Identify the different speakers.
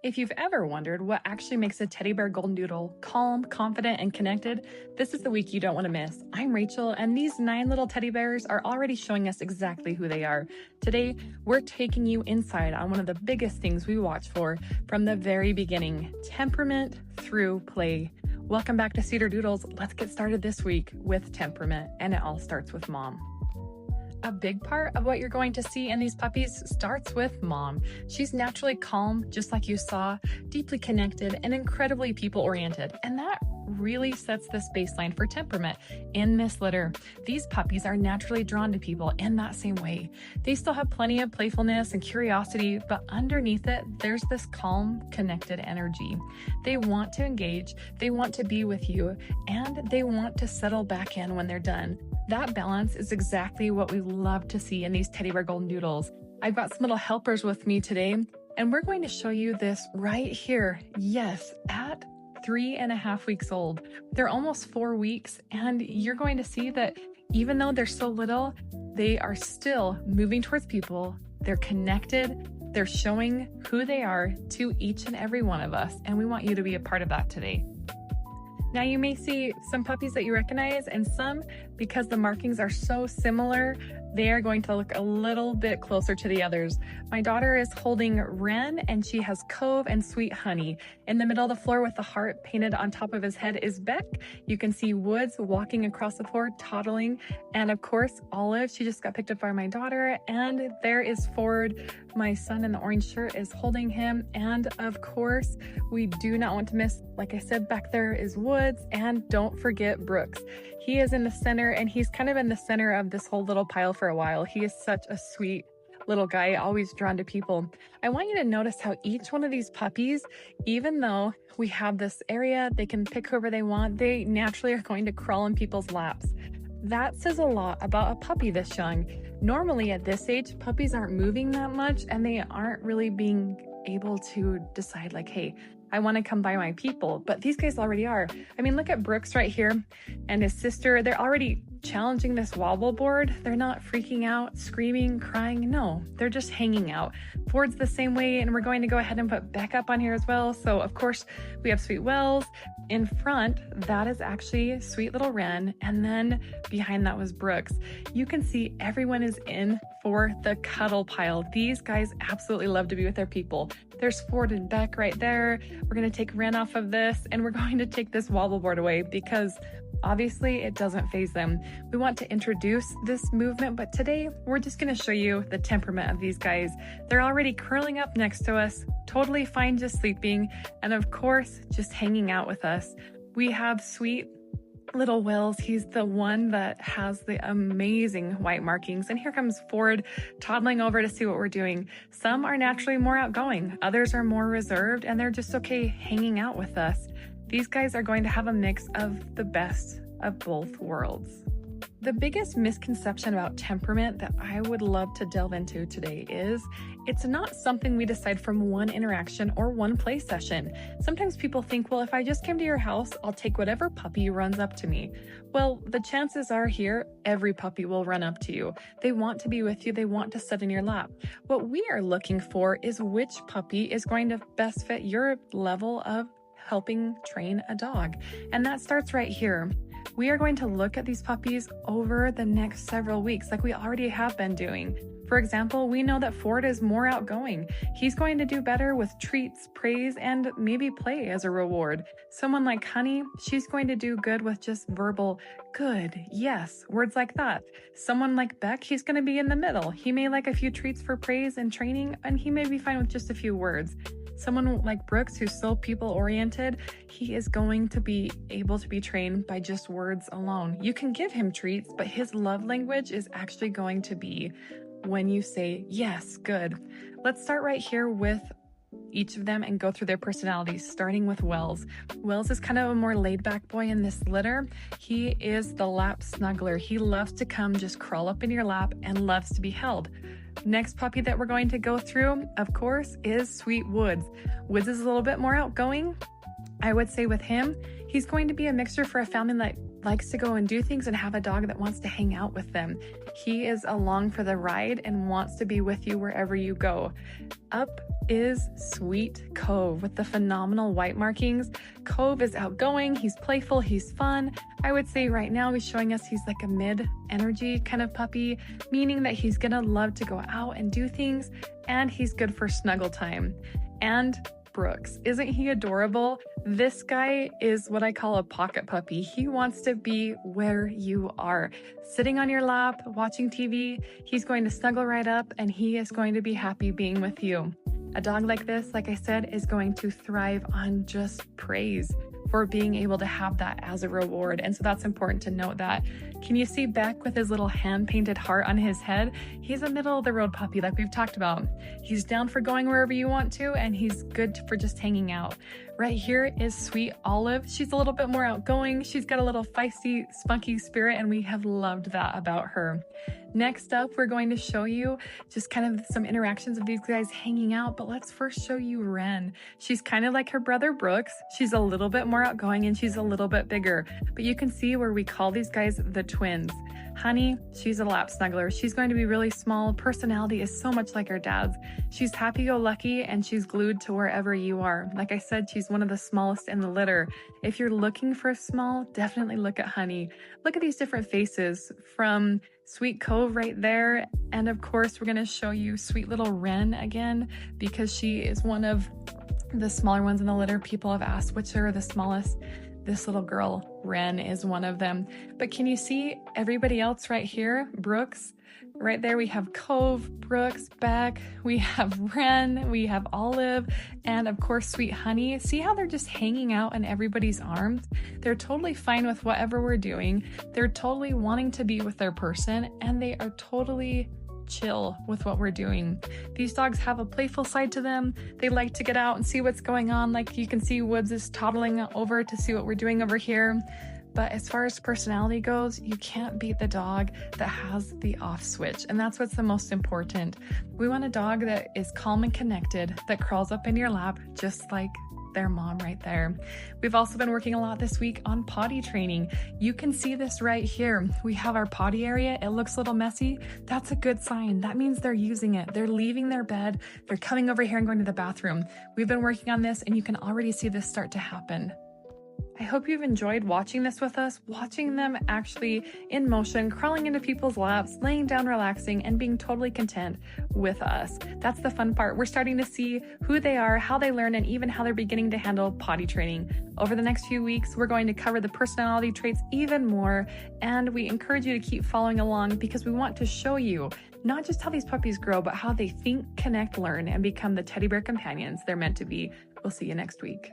Speaker 1: If you've ever wondered what actually makes a teddy bear goldendoodle calm, confident, and connected, this is the week you don't want to miss. I'm Rachel, and these 9 little teddy bears are already showing us exactly who they are. Today, we're taking you inside on one of the biggest things we watch for from the very beginning, temperament through play. Welcome back to Cedar Doodles. Let's get started this week with temperament, and it all starts with mom. A big part of what you're going to see in these puppies starts with mom. She's naturally calm, just like you saw, deeply connected, and incredibly people-oriented. And that really sets this baseline for temperament in this litter. These puppies are naturally drawn to people in that same way. They still have plenty of playfulness and curiosity, but underneath it, there's this calm, connected energy. They want to engage, they want to be with you, and they want to settle back in when they're done. That balance is exactly what we love to see in these teddy bear goldendoodles. I've got some little helpers with me today, and we're going to show you this right here. Yes, at 3.5 weeks old. They're almost 4 weeks, and you're going to see that even though they're so little, they are still moving towards people. They're connected. They're showing who they are to each and every one of us, and we want you to be a part of that today. Now you may see some puppies that you recognize, and some, because the markings are so similar, they are going to look a little bit closer to the others. My daughter is holding Wren, and she has Cove and Sweet Honey. In the middle of the floor with the heart painted on top of his head is Beck. You can see Woods walking across the floor, toddling. And of course, Olive, she just got picked up by my daughter. And there is Ford, my son in the orange shirt is holding him. And of course, we do not want to miss, like I said, back there is Woods. And don't forget Brooks. He is in the center, and he's kind of in the center of this whole little pile for a while. He is such a sweet little guy, always drawn to people. I want you to notice how each one of these puppies, even though we have this area, they can pick whoever they want, they naturally are going to crawl in people's laps. That says a lot about a puppy this young. Normally at this age, puppies aren't moving that much, and they aren't really being able to decide like, hey, I want to come by my people, but these guys already are. I mean, look at Brooks right here and his sister. They're already challenging this wobble board. They're not freaking out, screaming, crying. No, they're just hanging out. Ford's the same way, and we're going to go ahead and put Beck up on here as well. So of course we have Sweet Wells. In front, that is actually Sweet Little Wren, and then behind that was Brooks. You can see everyone is in for the cuddle pile. These guys absolutely love to be with their people. There's Ford and Beck right there. We're going to take Wren off of this, and we're going to take this wobble board away because obviously it doesn't faze them. We want to introduce this movement, but today we're just going to show you the temperament of these guys. They're already curling up next to us, totally fine just sleeping, and of course just hanging out with us. We have Sweet Little Wells. He's the one that has the amazing white markings. And here comes Ford toddling over to see what we're doing. Some are naturally more outgoing, others are more reserved, and they're just okay hanging out with us. These guys are going to have a mix of the best of both worlds. The biggest misconception about temperament that I would love to delve into today is it's not something we decide from one interaction or one play session. Sometimes people think, well, if I just came to your house, I'll take whatever puppy runs up to me. Well, the chances are here, every puppy will run up to you. They want to be with you. They want to sit in your lap. What we are looking for is which puppy is going to best fit your level of helping train a dog. And that starts right here. We are going to look at these puppies over the next several weeks, like we already have been doing. For example, we know that Ford is more outgoing. He's going to do better with treats, praise, and maybe play as a reward. Someone like Honey, she's going to do good with just verbal, good, yes, words like that. Someone like Beck, he's going to be in the middle. He may like a few treats for praise and training, and he may be fine with just a few words. Someone like Brooks, who's so people-oriented, he is going to be able to be trained by just words alone. You can give him treats, but his love language is actually going to be when you say, yes, good. Let's start right here with each of them and go through their personalities, starting with Wells. Wells is kind of a more laid-back boy in this litter. He is the lap snuggler. He loves to come just crawl up in your lap and loves to be held. Next puppy that we're going to go through, of course, is Sweet Woods. Woods is a little bit more outgoing. I would say with him, he's going to be a mixture for a family that likes to go and do things and have a dog that wants to hang out with them. He is along for the ride and wants to be with you wherever you go. Up is Sweet Cove with the phenomenal white markings. Cove is outgoing, he's playful, he's fun. I would say right now he's showing us he's like a mid-energy kind of puppy, meaning that he's gonna love to go out and do things, and he's good for snuggle time. And Brooks, isn't he adorable? This guy is what I call a pocket puppy. He wants to be where you are. Sitting on your lap, watching TV, he's going to snuggle right up and he is going to be happy being with you. A dog like this, like I said, is going to thrive on just praise for being able to have that as a reward. And so that's important to note that. Can you see Beck with his little hand-painted heart on his head? He's a middle-of-the-road puppy like we've talked about. He's down for going wherever you want to, and he's good for just hanging out. Right here is Sweet Olive. She's a little bit more outgoing. She's got a little feisty, spunky spirit, and we have loved that about her. Next up, we're going to show you just kind of some interactions of these guys hanging out, but let's first show you Wren. She's kind of like her brother Brooks. She's a little bit more outgoing and she's a little bit bigger, but you can see where we call these guys the twins. Honey, she's a lap snuggler. She's going to be really small. Personality is so much like her dad's. She's happy-go-lucky and she's glued to wherever you are. Like I said, she's one of the smallest in the litter. If you're looking for a small, definitely look at Honey. Look at these different faces from Sweet Cove right there. And of course, we're going to show you sweet little Wren again because she is one of the smaller ones in the litter. People have asked which are the smallest. This little girl, Wren, is one of them. But can you see everybody else right here? Brooks, right there we have Cove, Brooks, Beck, we have Wren, we have Olive, and of course Sweet Honey. See how they're just hanging out in everybody's arms? They're totally fine with whatever we're doing. They're totally wanting to be with their person, and they are totally chill with what we're doing. These dogs have a playful side to them. They like to get out and see what's going on. Like you can see Woods is toddling over to see what we're doing over here. But as far as personality goes, you can't beat the dog that has the off switch. And that's what's the most important. We want a dog that is calm and connected, that crawls up in your lap, just like their mom right there. We've also been working a lot this week on potty training. You can see this right here. We have our potty area. It looks a little messy. That's a good sign. That means they're using it. They're leaving their bed. They're coming over here and going to the bathroom. We've been working on this and you can already see this start to happen. I hope you've enjoyed watching this with us, watching them actually in motion, crawling into people's laps, laying down, relaxing, and being totally content with us. That's the fun part. We're starting to see who they are, how they learn, and even how they're beginning to handle potty training. Over the next few weeks, we're going to cover the personality traits even more, and we encourage you to keep following along because we want to show you not just how these puppies grow, but how they think, connect, learn, and become the teddy bear companions they're meant to be. We'll see you next week.